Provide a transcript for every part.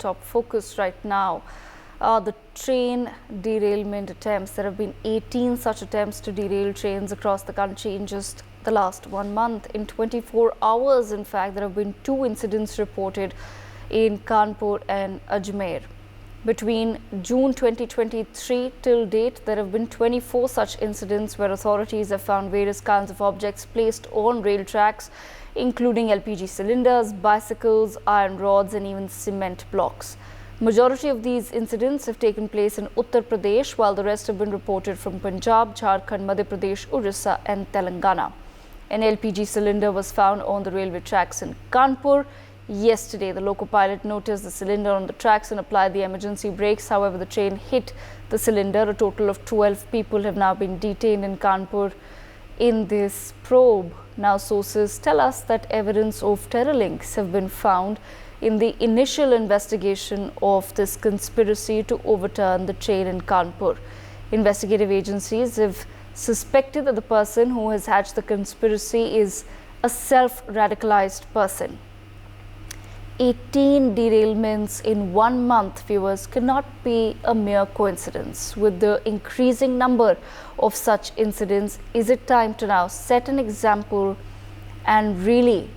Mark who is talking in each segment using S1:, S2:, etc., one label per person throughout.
S1: top focus right now are the train derailment attempts. There have been 18 such attempts to derail trains across the country in just the last 1 month. In 24 hours, in fact, there have been 2 incidents reported in Kanpur and Ajmer. Between June 2023 till date, there have been 24 such incidents where authorities have found various kinds of objects placed on rail tracks, including LPG cylinders, bicycles, iron rods and even cement blocks. Majority of these incidents have taken place in Uttar Pradesh, while the rest have been reported from Punjab, Jharkhand, Madhya Pradesh, Orissa and Telangana. An LPG cylinder was found on the railway tracks in Kanpur. Yesterday, the loco pilot noticed the cylinder on the tracks and applied the emergency brakes. However, the train hit the cylinder. A total of 12 people have now been detained in Kanpur in this probe. Now, sources tell us that evidence of terror links have been found in the initial investigation of this conspiracy to overturn the train in Kanpur. Investigative agencies have suspected that the person who has hatched the conspiracy is a self-radicalized person. 18 derailments in 1 month, viewers, cannot be a mere coincidence. With the increasing number of such incidents, is it time to now set an example and really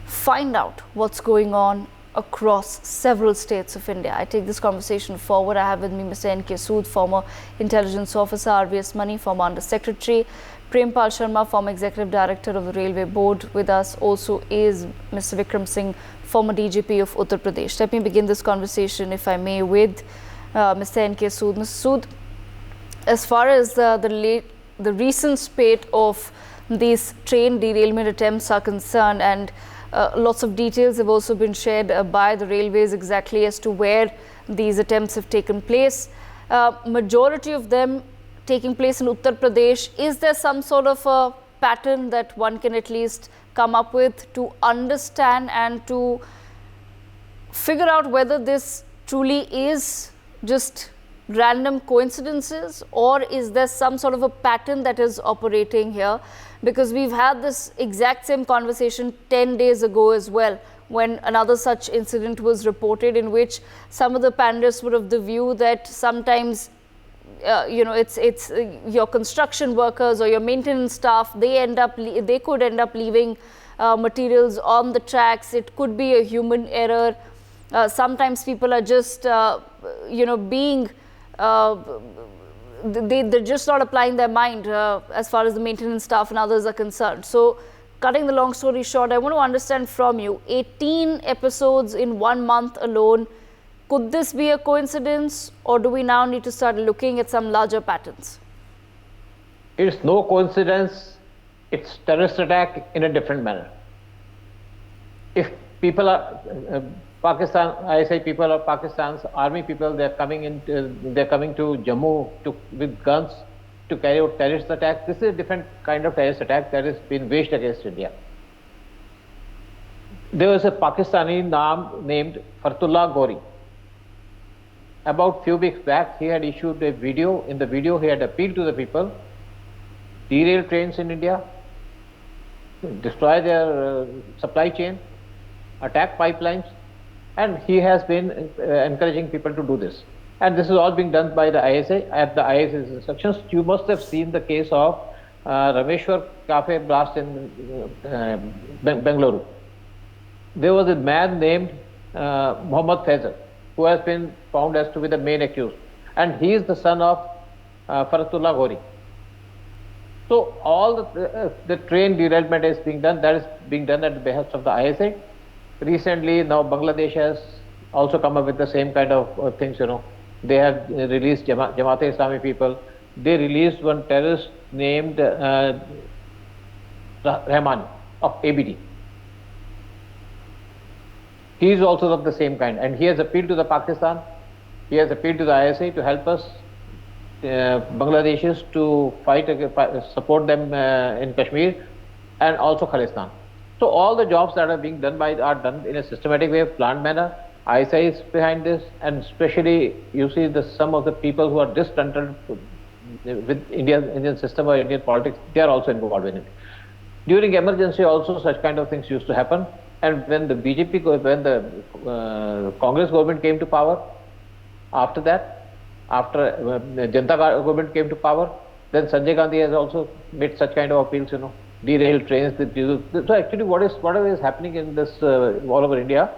S1: find out what's going on across several states of India? I take this conversation forward. I have with me Mr. N.K. Sood, former intelligence officer, RVS Money, former Under Secretary, Prempal Sharma, former Executive Director of the Railway Board. With us also is Mr. Vikram Singh, former DGP of Uttar Pradesh. Let me begin this conversation, if I may, with Mr. N.K. Sood. Mr. Sood, as far as the recent spate of these train derailment attempts are concerned, and lots of details have also been shared by the railways exactly as to where these attempts have taken place. Majority of them taking place in Uttar Pradesh. Is there some sort of a pattern that one can at least come up with to understand and to figure out whether this truly is just random coincidences, or is there some sort of a pattern that is operating here? Because we've had this exact same conversation 10 days ago as well, when another such incident was reported, in which some of the panelists were of the view that sometimes it's your construction workers or your maintenance staff, they could end up leaving materials on the tracks. It could be a human error. Sometimes people are just being they're just not applying their mind as far as the maintenance staff and others are concerned. So, cutting the long story short, I want to understand from you, 18 episodes in 1 month alone. Could this be a coincidence, or do we now need to start looking at some larger patterns?
S2: It's no coincidence. It's terrorist attack in a different manner. If people are Pakistan, I say people are Pakistan's army people. They're coming to Jammu with guns to carry out terrorist attack. This is a different kind of terrorist attack that has been waged against India. There was a Pakistani named Fartullah Gori. About few weeks back, he had issued a video. In the video, he had appealed to the people: derail trains in India, destroy their supply chain, attack pipelines, and he has been encouraging people to do this. And this is all being done by the ISA at the ISA's instructions. You must have seen the case of Rameshwar Cafe blast in Bengaluru. There was a man named Mohammad Faisal, who has been found as to be the main accused, and he is the son of Faratullah Gori. So all the train derailment is being done. That is being done at the behest of the ISA. Recently, now Bangladesh has also come up with the same kind of things. They have released Jamaat-e-Islami people. They released one terrorist named Rahman of ABD. He is also of the same kind, and he has appealed to the Pakistan. He has appealed to the ISA to help us, Bangladeshis, to support them in Kashmir and also Khalistan. So all the jobs that are being done are done in a systematic way, planned manner. ISA is behind this, and especially you see some of the people who are disgruntled with Indian system or Indian politics, they are also involved in it. During emergency also such kind of things used to happen. And when the when the Congress government came to power, after that, after Janata government came to power, then Sanjay Gandhi has also made such kind of appeals, derail trains. So actually, whatever is happening in this all over India,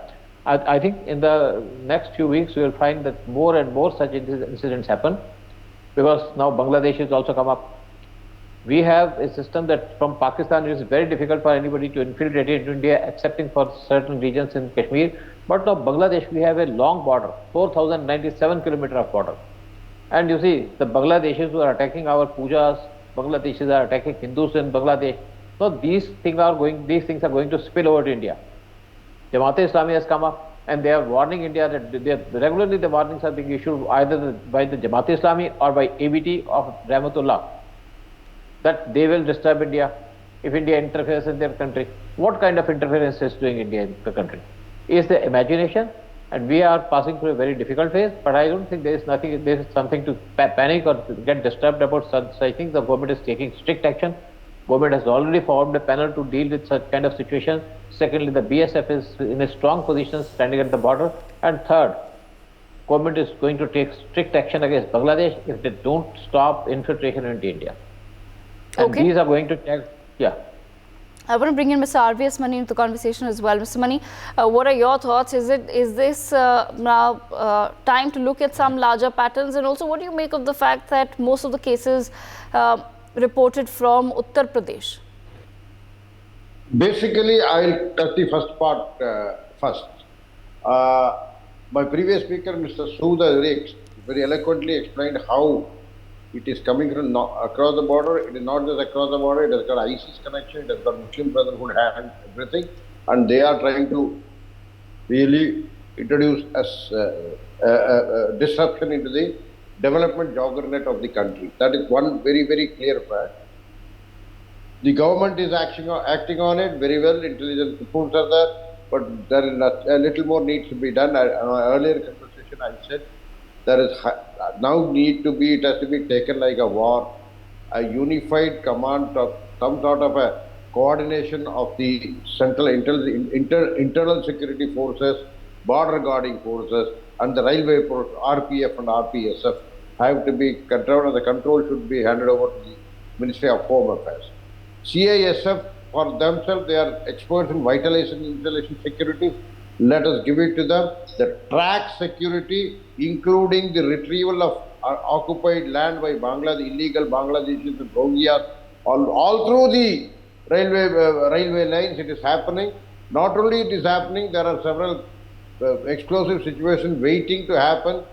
S2: I think in the next few weeks we will find that more and more such incidents happen, because now Bangladesh has also come up. We have a system that from Pakistan it is very difficult for anybody to infiltrate into India, excepting for certain regions in Kashmir. But now Bangladesh, we have a long border, 4,097 kilometers of border. And you see, the Bangladeshis who are attacking our pujas, Bangladeshis are attacking Hindus in Bangladesh. So these things are going to spill over to India. Jamaat-e-Islami has come up and they are warning India that regularly the warnings are being issued either by the Jamaat-e-Islami or by ABT of Rahmatullah, that they will disturb India if India interferes in their country. What kind of interference is doing India in the country? Is the imagination, and we are passing through a very difficult phase, but I don't think there is something to panic or to get disturbed about such. I think the government is taking strict action. Government has already formed a panel to deal with such kind of situations. Secondly, the BSF is in a strong position standing at the border. And third, government is going to take strict action against Bangladesh if they don't stop infiltration into India. And these are going to take, yeah.
S1: I want to bring in Mr. RVS Mani into the conversation as well. Mr. Mani, what are your thoughts? Is this now time to look at some larger patterns? And also, what do you make of the fact that most of the cases reported from Uttar Pradesh?
S3: Basically, I'll touch the first part first. My previous speaker, Mr. Sood, very eloquently explained how it is coming from across the border. It is not just across the border. It has got ISIS connection. It has got Muslim Brotherhood and everything, and they are trying to really introduce as disruption into the development juggernaut of the country. That is one very, very clear fact. The government is acting on it very well. Intelligence reports are there, but there is a little more needs to be done. In our earlier conversation, I said there is now need to be, it has to be taken like a war, a unified command of some sort of a coordination of the central internal security forces, border guarding forces, and the railway force, RPF and RPSF have to be controlled, and the control should be handed over to the Ministry of Home Affairs. CISF, for themselves, they are experts in vitalization installation security. Let us give it to them. The track security, including the retrieval of occupied land by illegal Bangladeshis and Rohingyas, all through the railway lines, it is happening. Not only it is happening, there are several explosive situations waiting to happen.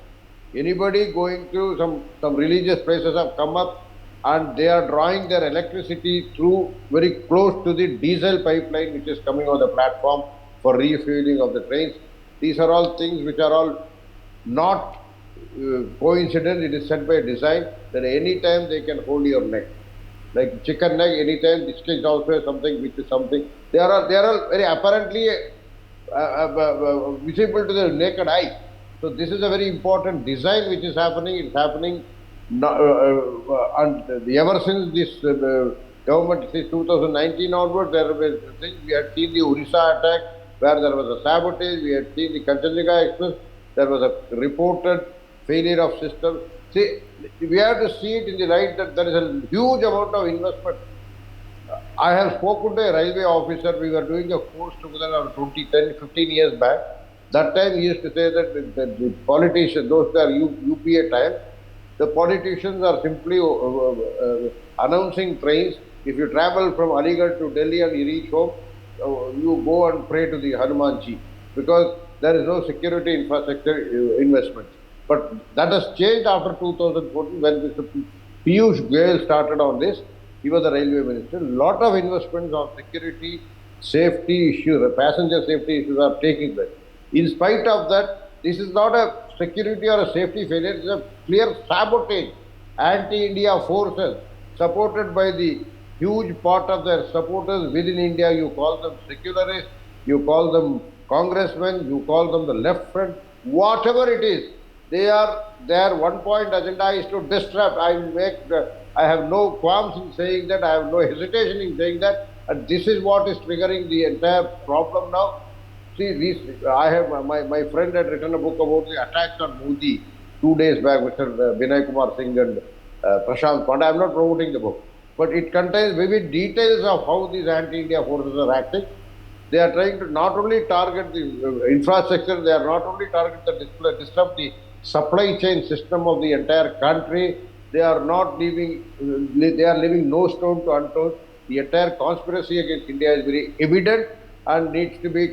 S3: Anybody going to some religious places have come up, and they are drawing their electricity through very close to the diesel pipeline which is coming on the platform for refueling of the trains. These are all things which are all not coincident. It is set by design that any time they can hold your neck. Like chicken neck, anytime. This is also something which is something. They are all very apparently visible to the naked eye. So this is a very important design which is happening. It's happening and ever since this government, since 2019 onwards, there were things. We had seen the Orissa attack where there was a sabotage. We had seen the Kanchenjunga Express. There was a reported failure of system. See, we have to see it in the light that there is a huge amount of investment. I have spoken to a railway officer. We were doing a course together around 15 years back. That time he used to say that the politicians, those that are UPA time, the politicians are simply announcing trains. If you travel from Aligarh to Delhi and you reach home, you go and pray to the Hanumanji, because there is no security infrastructure investment. But that has changed after 2014 when Mr. Piyush Goyal started on this. He was the railway minister. A lot of investments on security, safety issues, passenger safety issues are taking place. In spite of that, this is not a security or a safety failure, it is a clear sabotage. Anti-India forces, supported by the huge part of their supporters within India. You call them secularists, you call them congressmen, you call them the left front, whatever it is, their one point agenda is to disrupt. I have no qualms in saying that, I have no hesitation in saying that and this is what is triggering the entire problem now. See, I have my friend had written a book about the attacks on Modi 2 days back, Mr. Binay Kumar Singh and Prashant Pandey. I am not promoting the book, but it contains vivid details of how these anti-India forces are acting. They are trying to not only target the infrastructure, they are not only target the disrupt the supply chain system of the entire country. They are not leaving. They are leaving no stone to unturned. The entire conspiracy against India is very evident and needs to be.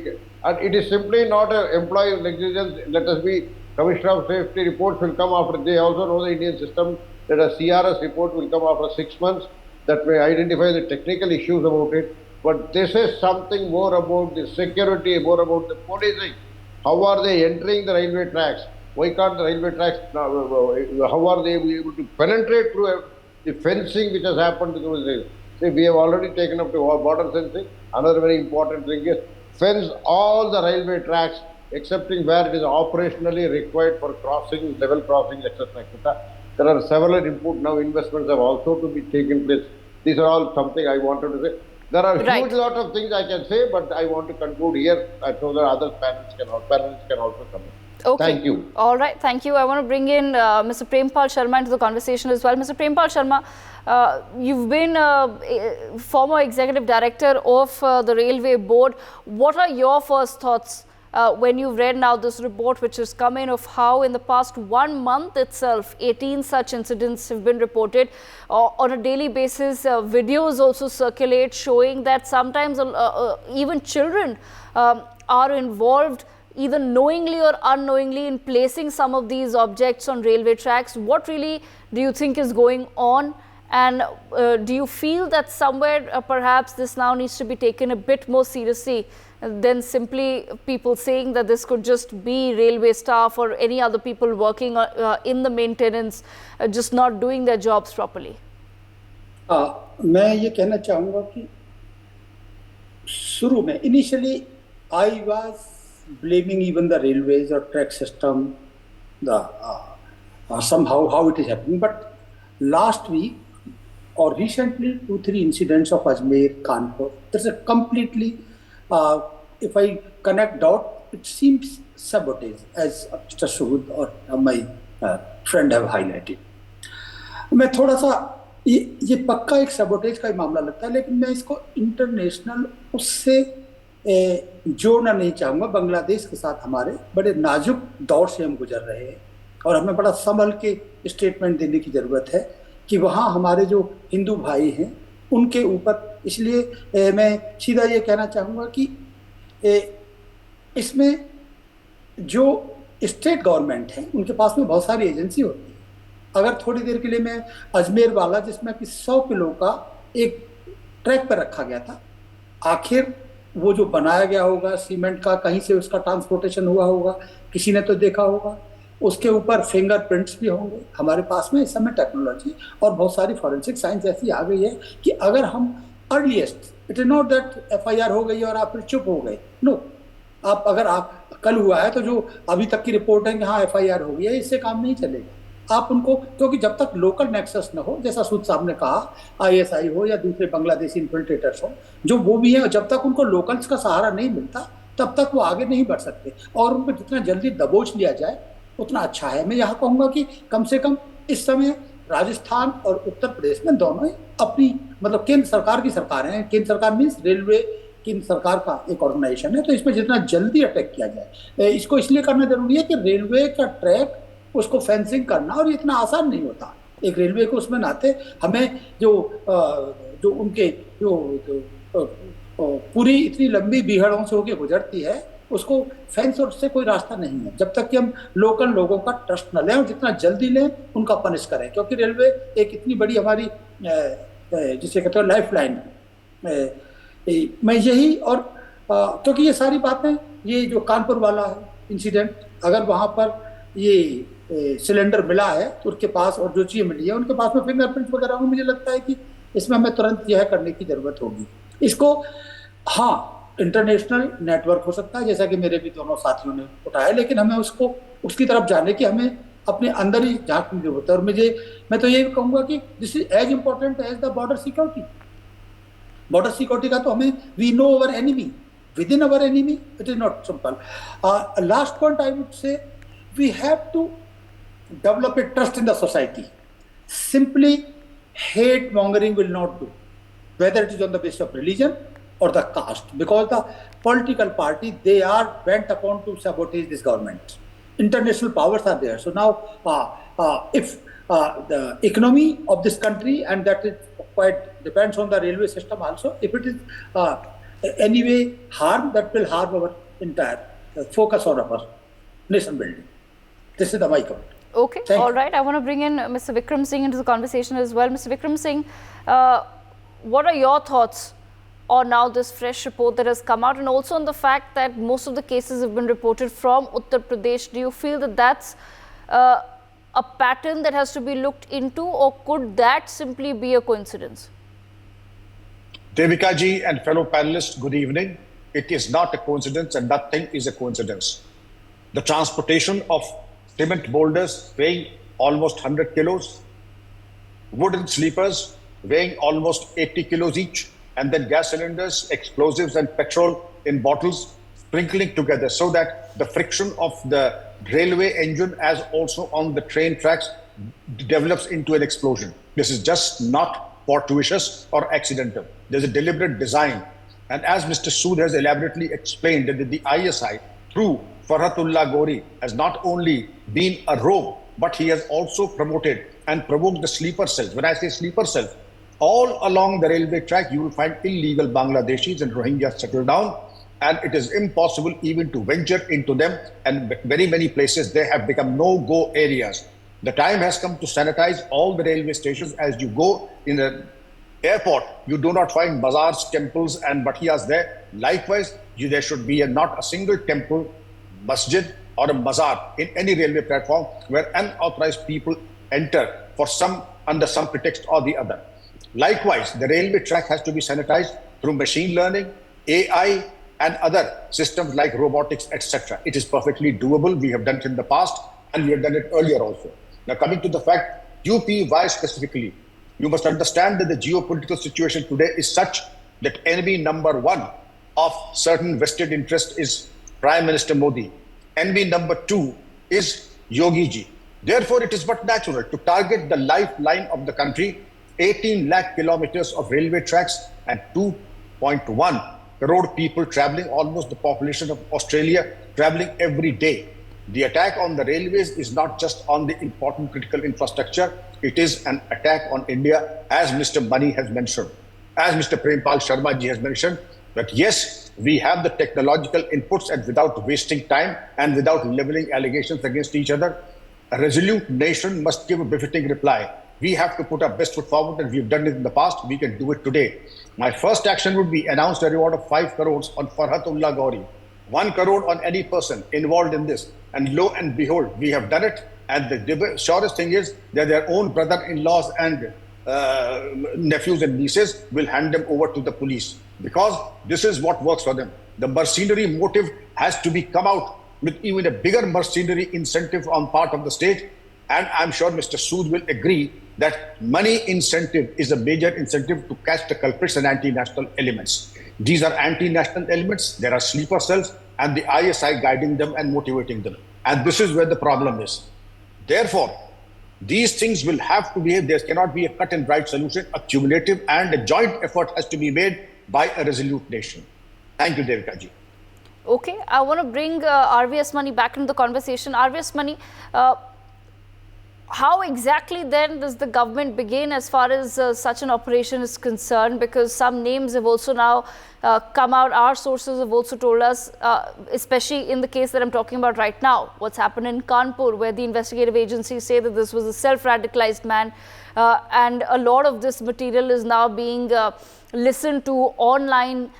S3: And it is simply not an employee negligence. Let us be. Commissioner of Safety reports will come after. They also know the Indian system. That a CRS report will come after 6 months that may identify the technical issues about it. But this is something more about the security, more about the policing. How are they entering the railway tracks? Why can't the railway tracks, how are they able to penetrate through the fencing which has happened to the See, we have already taken up to border fencing. Another very important thing is fence all the railway tracks excepting where it is operationally required for crossing, level crossing, etc. etc. There are several input now investments have also to be taken place. These are all something I wanted to say. There are huge lot of things I can say, but I want to conclude here so that other panels can also come in.
S1: Okay.
S3: Thank you.
S1: All right, thank you. I want to bring in Mr. Prempal Sharma into the conversation as well. Mr. Prempal Sharma, you've been former executive director of the Railway Board. What are your first thoughts when you've read now this report which has come in of how in the past 1 month itself 18 such incidents have been reported on a daily basis? Videos also circulate showing that sometimes even children are involved either knowingly or unknowingly in placing some of these objects on railway tracks. What really do you think is going on? And do you feel that somewhere perhaps this now needs to be taken a bit more seriously than simply people saying that this could just be railway staff or any other people working in the maintenance, just not doing their jobs properly?
S4: मैं ये कहना चाहूँगा कि शुरू में initially I was blaming even the railways or track system, somehow how it is happening. But last week or recently 2-3 incidents of Ajmer, Kanpur, there's a completely, if I connect dot, it seems sabotage, as Mr. Suhud or my friend have highlighted. मैं थोड़ा सा ये पक्का एक sabotage का ही मामला लगता है, लेकिन मैं इसको इंटरनेशनल उससे जोड़ना नहीं चाहूँगा। बांग्लादेश के साथ हमारे बड़े नाजुक दौर से हम गुजर रहे हैं और हमें बड़ा संभल के स्टेटमेंट देने की ज़रूरत है कि वहाँ हमारे जो हिंदू भाई हैं उनके ऊपर, इसलिए मैं सीधा ये कहना चाहूँगा कि इसमें जो स्टेट गवर्नमेंट है उनके पास में बहुत सारी एजेंसी होती है। अगर थोड़ी देर के लिए मैं अजमेर वाला जिसमें कि 100 किलो का एक ट्रैक पर रखा गया था, आखिर वो जो बनाया गया होगा सीमेंट का, कहीं से उसका ट्रांसपोर्टेशन हुआ होगा, किसी ने तो देखा होगा, उसके ऊपर फिंगरप्रिंट्स भी होंगे। हमारे पास में इस समय टेक्नोलॉजी और बहुत सारी फॉरेंसिक साइंस ऐसी आ गई है कि अगर हम earliest, it is not that FIR हो गई और आप फिर चुप हो गए, नो, आप अगर आप कल हुआ है तो जो अभी तक की रिपोर्ट है कि हाँ FIR हो गई है, इससे काम नहीं चलेगा। आप उनको, क्योंकि जब तक लोकल नेक्सस न हो, जैसा सूद साहब ने कहा, ISI हो या दूसरे बांग्लादेशी इन्फिल्ट्रेटर्स हो, जो वो भी हैं, जब तक उनको लोकल्स का सहारा नहीं मिलता तब तक वो आगे नहीं बढ़ सकते और उनको जितना जल्दी दबोच लिया जाए उतना अच्छा है। मैं यहाँ कहूँगा कि कम से कम इस समय राजस्थान और उत्तर प्रदेश में दोनों ही अपनी, मतलब केंद्र सरकार की सरकार है, केंद्र सरकार मीन्स रेलवे केंद्र सरकार का एक ऑर्गेनाइजेशन है, तो इसमें जितना जल्दी अटैक किया जाए, इसको इसलिए करना जरूरी है कि रेलवे का ट्रैक उसको फेंसिंग करना और इतना आसान नहीं होता। एक रेलवे को उसमें नाते हमें जो उनके पूरी इतनी लंबी बीहड़ों से होकर गुजरती है, उसको फेंस और उससे कोई रास्ता नहीं है जब तक कि हम लोकल लोगों का ट्रस्ट न लें और जितना जल्दी लें उनका पनिश करें, क्योंकि रेलवे एक इतनी बड़ी हमारी जिसे कहते हैं लाइफ लाइन है। मैं यही और क्योंकि ये सारी बातें, ये जो कानपुर वाला है इंसिडेंट, अगर वहाँ पर ये सिलेंडर मिला है तो उसके पास और जो चीज़ मिली है उनके पास में फिंगरप्रिंट वगैरह हो, मुझे लगता है कि इसमें हमें तुरंत यह करने की ज़रूरत होगी। इसको हाँ इंटरनेशनल नेटवर्क हो सकता है, जैसा कि मेरे भी दोनों साथियों ने उठाया, लेकिन हमें उसको उसकी तरफ जाने की हमें अपने अंदर ही झांकने की जरूरत है। और मैं तो ये कहूँगा कि this is as important as the border security. Border security का तो हमें, we know our enemy. Within our enemy, it is not simple. Last point I would say, we have to develop a trust in the society. Simply hate mongering will not do, whether it is on the basis of religion or the caste, because the political party, they are bent upon to sabotage this government. International powers are there. So now, if the economy of this country, and that is quite depends on the railway system also, if it is anyway harm, that will harm our entire focus on our nation building. This is the my comment.
S1: Okay, all right. I want to bring in Mr. Vikram Singh into the conversation as well. Mr. Vikram Singh, what are your thoughts on now this fresh report that has come out, and also on the fact that most of the cases have been reported from Uttar Pradesh? Do you feel that that's a pattern that has to be looked into, or could that simply be a coincidence?
S5: Devika ji and fellow panelists, good evening. It is not a coincidence, and nothing is a coincidence. The transportation of cement boulders weighing almost 100 kilos, wooden sleepers weighing almost 80 kilos each, and then gas cylinders, explosives and petrol in bottles sprinkling together so that the friction of the railway engine as also on the train tracks develops into an explosion. This is just not fortuitous or accidental. There's a deliberate design. And as Mr. Sood has elaborately explained, that the ISI, through Farhatullah Gori, has not only been a rogue, but he has also promoted and provoked the sleeper cells. When I say sleeper cells, all along the railway track, you will find illegal Bangladeshis and Rohingyas settled down, and it is impossible even to venture into them. And very many places, they have become no-go areas. The time has come to sanitize all the railway stations. As you go in the airport, you do not find bazaars, temples and bhatiyas there. Likewise, there should be not a single temple, masjid or a bazaar in any railway platform where unauthorized people enter for under some pretext or the other. Likewise, the railway track has to be sanitized through machine learning, AI and other systems like robotics, etc. It is perfectly doable. We have done it in the past and we have done it earlier also. Now coming to the fact, UP, why specifically? You must understand that the geopolitical situation today is such that enemy number one of certain vested interest is Prime Minister Modi. Enemy number two is Yogi ji. Therefore, it is but natural to target the lifeline of the country, 18 lakh kilometers of railway tracks and 2.1 crore people traveling, almost the population of Australia traveling every day. The attack on the railways is not just on the important critical infrastructure, it is an attack on India, as Mr. Mani has mentioned, as Mr. Prempal Sharma ji has mentioned, that yes, we have the technological inputs, and without wasting time and without leveling allegations against each other, a resolute nation must give a befitting reply. We have to put our best foot forward, and we've done it in the past. We can do it today. My first action would be announce a reward of 5 crores on Farhatullah Gori, 1 crore on any person involved in this. And lo and behold, we have done it. And the surest thing is that their own brother-in-laws and nephews and nieces will hand them over to the police, because this is what works for them. The mercenary motive has to be come out with even a bigger mercenary incentive on part of the state. And I'm sure Mr. Sood will agree that money incentive is a major incentive to catch the culprits and anti-national elements. These are anti-national elements. There are sleeper cells and the ISI guiding them and motivating them. And this is where the problem is. Therefore, these things will have to be, there cannot be a cut and dried solution. A cumulative and a joint effort has to be made by a resolute nation. Thank you, Devika ji.
S1: Okay, I want to bring RVS Mani back into the conversation. RVS Mani, how exactly then does the government begin as far as such an operation is concerned? Because some names have also now come out. Our sources have also told us, especially in the case that I'm talking about right now, what's happened in Kanpur, where the investigative agencies say that this was a self-radicalized man. And a lot of this material is now being listened to online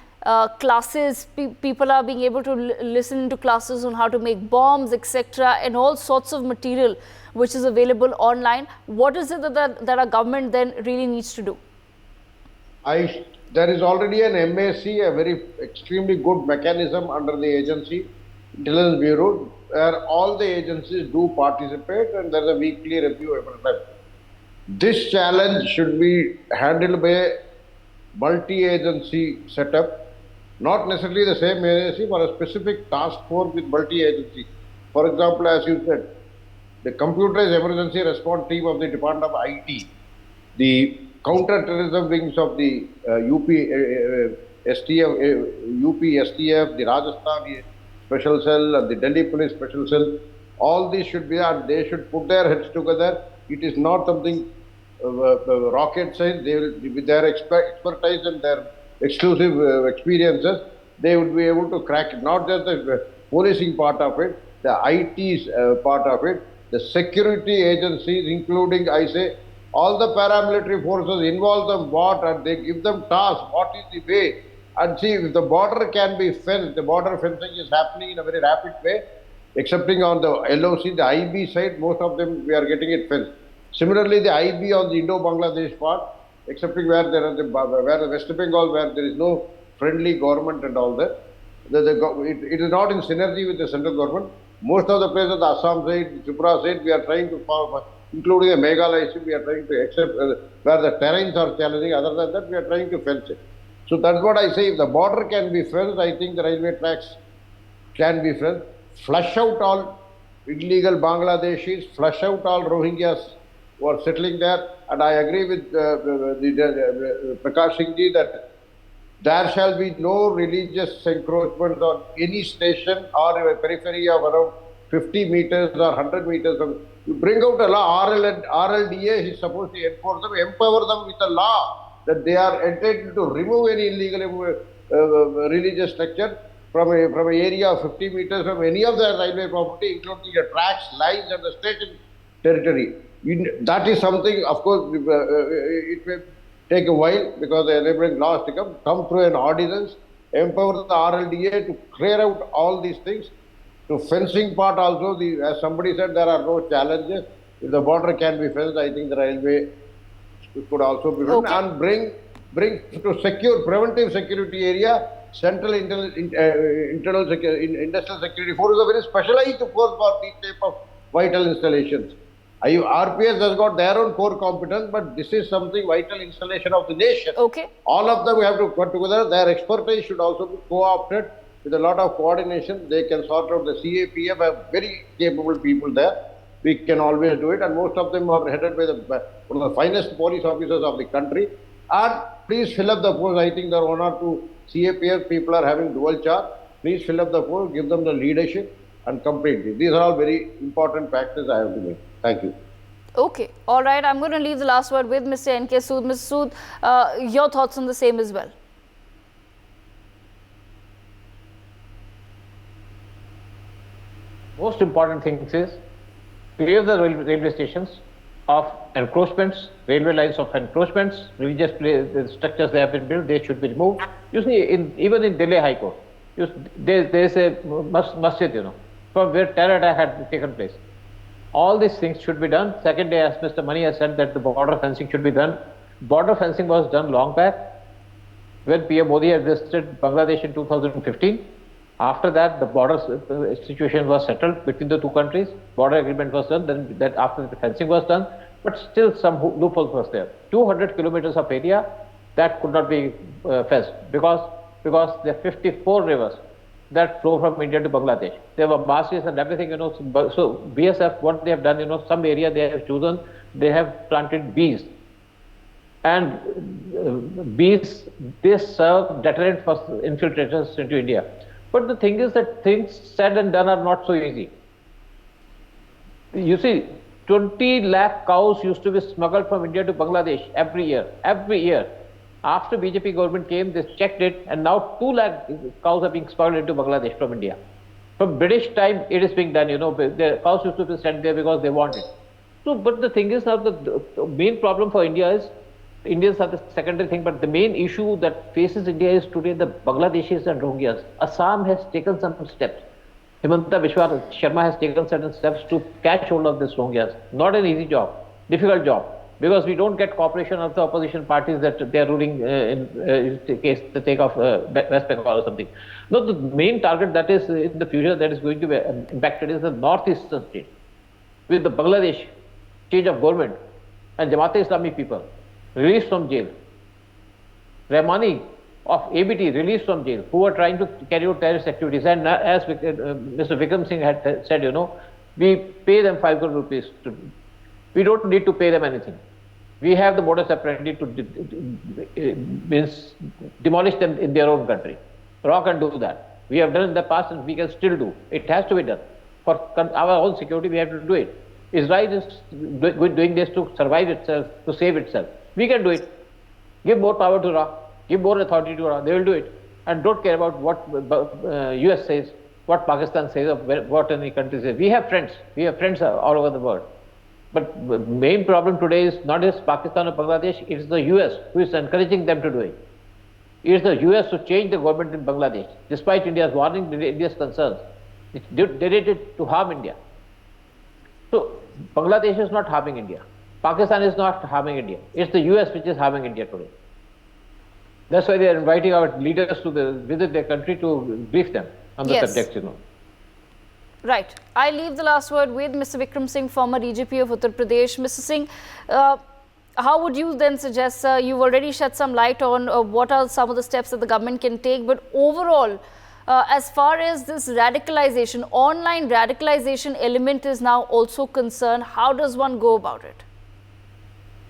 S1: classes. People are being able to listen to classes on how to make bombs, etc., and all sorts of material which is available online. What is it that our government then really needs to do?
S3: There is already an MAC, a very extremely good mechanism under the agency, Intelligence Bureau, where all the agencies do participate, and there is a weekly review every time. This challenge should be handled by multi-agency setup, not necessarily the same agency, but a specific task force with multi-agency. For example, as you said, the computerized emergency response team of the Department of IT, the counter-terrorism wings of the UP STF, the Rajasthan Special Cell, and the Delhi Police Special Cell, all these should be, and they should put their heads together. It is not something rocket science. They will, with their expertise and their exclusive experiences, they would be able to crack it. Not just the policing part of it, the IT part of it, the security agencies, including, I say, all the paramilitary forces, involve them what, and they give them tasks, what is the way, and see if the border can be fenced. The border fencing is happening in a very rapid way, excepting on the LOC, the IB side, most of them we are getting it fenced. Similarly, the IB on the Indo-Bangladesh part, excepting where there are where the West Bengal, where there is no friendly government and all that, it is not in synergy with the central government. Most of the places, the Assam side, Tripura side, we are trying to follow, including the Meghalaya side, we are trying to accept where the terrains are challenging. Other than that, we are trying to fence it. So that's what I say. If the border can be fenced, I think the railway tracks can be fenced. Flush out all illegal Bangladeshis, flush out all Rohingyas who are settling there. And I agree with Prakash Singh ji that there shall be no religious encroachment on any station or a periphery of around 50 meters or 100 meters. You bring out a law, RLDA is supposed to enforce them, empower them with a law that they are entitled to remove any illegal religious structure from an area of 50 meters from any of the railway property, including the tracks, lines and the station territory. That is something, of course, it may take a while because the enabling laws to come through an ordinance, empower the RLDA to clear out all these things. To fencing part also, as somebody said, there are no challenges. If the border can be fenced, I think the railway could also be fenced, and bring to secure preventive security area, central industrial security force is a very specialized force for these type of vital installations. RPS has got their own core competence, but this is something vital installation of the nation.
S1: Okay.
S3: All of them we have to put together. Their expertise should also be co-opted with a lot of coordination. They can sort out the CAPF, have very capable people there. We can always do it, and most of them are headed by one of the finest police officers of the country. And please fill up the post. I think there are one or two CAPF people are having dual charge. Please fill up the post, give them the leadership, and complete it. These are all very important factors I have to make. Thank you.
S1: Okay. All right. I'm going to leave the last word with Mr. N.K. Sood. Mr. Sood, your thoughts on the same as well.
S2: Most important thing is clear the railway stations of encroachments, railway lines of encroachments, religious the structures they have been built, they should be removed. You see, even in Delhi High Court, there is a masjid, from where terror attack had taken place. All these things should be done. Second day, as Mr. Mani has said, that the border fencing should be done. Border fencing was done long back when PM Modi had visited Bangladesh in 2015. After that, the border situation was settled between the two countries. Border agreement was done. Then that after the fencing was done, but still some loopholes was there. 200 kilometers of area that could not be fenced because there are 54 rivers that flow from India to Bangladesh. There were marshes and everything, So BSF, what they have done, some area they have chosen, they have planted bees. And bees, they serve deterrent for infiltrators into India. But the thing is that things said and done are not so easy. You see, 20 lakh cows used to be smuggled from India to Bangladesh every year. Every year. After BJP government came, they checked it, and now 2 lakh cows are being smuggled into Bangladesh from India. From British time, it is being done. The cows used to be sent there because they want it. So, but the thing is now, the main problem for India is, Indians are the secondary thing, but the main issue that faces India is today the Bangladeshis and Rohingyas. Assam has taken some steps. Himanta Biswa Sharma has taken certain steps to catch hold of this Rohingyas. Not an easy job, difficult job, because we don't get cooperation of the opposition parties that they are ruling in case the take of West Bengal or something. No, the main target that is in the future that is going to be impacted is the northeastern state, with the Bangladesh change of government and Jamaat-e-Islami people released from jail. Rahmani of ABT released from jail, who were trying to carry out terrorist activities. And as Mr. Vikram Singh had said, we pay them 5 crore rupees. We don't need to pay them anything. We have the modus operandi to demolish them in their own country. Raw can do that. We have done in the past and we can still do. It has to be done. For our own security, we have to do it. Israel is doing this to survive itself, to save itself. We can do it. Give more power to Ra. Give more authority to Ra. They will do it. And don't care about what US says, what Pakistan says, or what any country says. We have friends. We have friends all over the world. But the main problem today is not just Pakistan or Bangladesh, it is the US who is encouraging them to do it. It is the US who changed the government in Bangladesh, despite India's warning, India's concerns. They did it to harm India. So Bangladesh is not harming India. Pakistan is not harming India. It's the US which is harming India today. That's why they are inviting our leaders to visit their country to brief them on the subject,
S1: Right. I leave the last word with Mr. Vikram Singh, former DGP of Uttar Pradesh. Mr. Singh, how would you then suggest, you've already shed some light on what are some of the steps that the government can take, but overall, as far as this radicalization, online radicalization element is now also concerned, how does one go about it?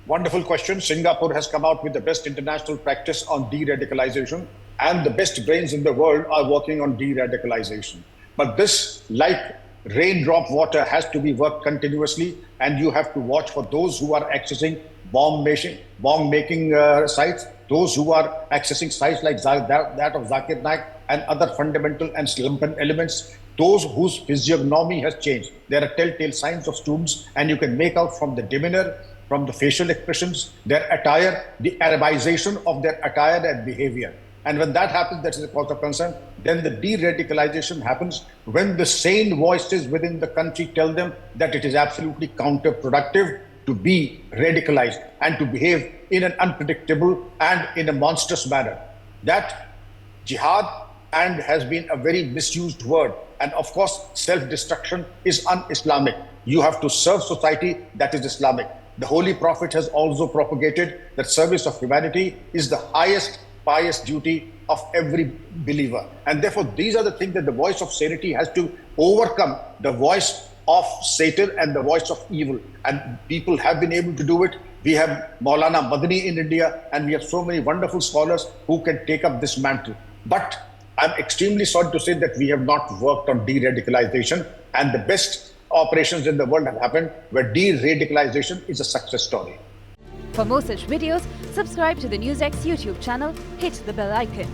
S5: Wonderful question. Singapore has come out with the best international practice on de-radicalization, and the best brains in the world are working on de-radicalization. But this, like raindrop water, has to be worked continuously, and you have to watch for those who are accessing bomb-making sites, those who are accessing sites like that of Zakir Naik and other fundamental and slumpen elements, those whose physiognomy has changed. There are telltale signs of students, and you can make out from the demeanor, from the facial expressions, their attire, the Arabization of their attire and behavior. And when that happens, that is a cause of concern. Then the de-radicalization happens when the sane voices within the country tell them that it is absolutely counterproductive to be radicalized and to behave in an unpredictable and in a monstrous manner. That jihad and has been a very misused word. And of course, self-destruction is un-Islamic. You have to serve society that is Islamic. The Holy Prophet has also propagated that service of humanity is the highest pious duty of every believer. And therefore, these are the things that the voice of sanity has to overcome the voice of Satan and the voice of evil. And people have been able to do it. We have Maulana Madani in India, and we have so many wonderful scholars who can take up this mantle. But I'm extremely sorry to say that we have not worked on de-radicalization, and the best operations in the world have happened where de-radicalization is a success story.
S6: For more such videos, subscribe to the NewsX YouTube channel, hit the bell icon.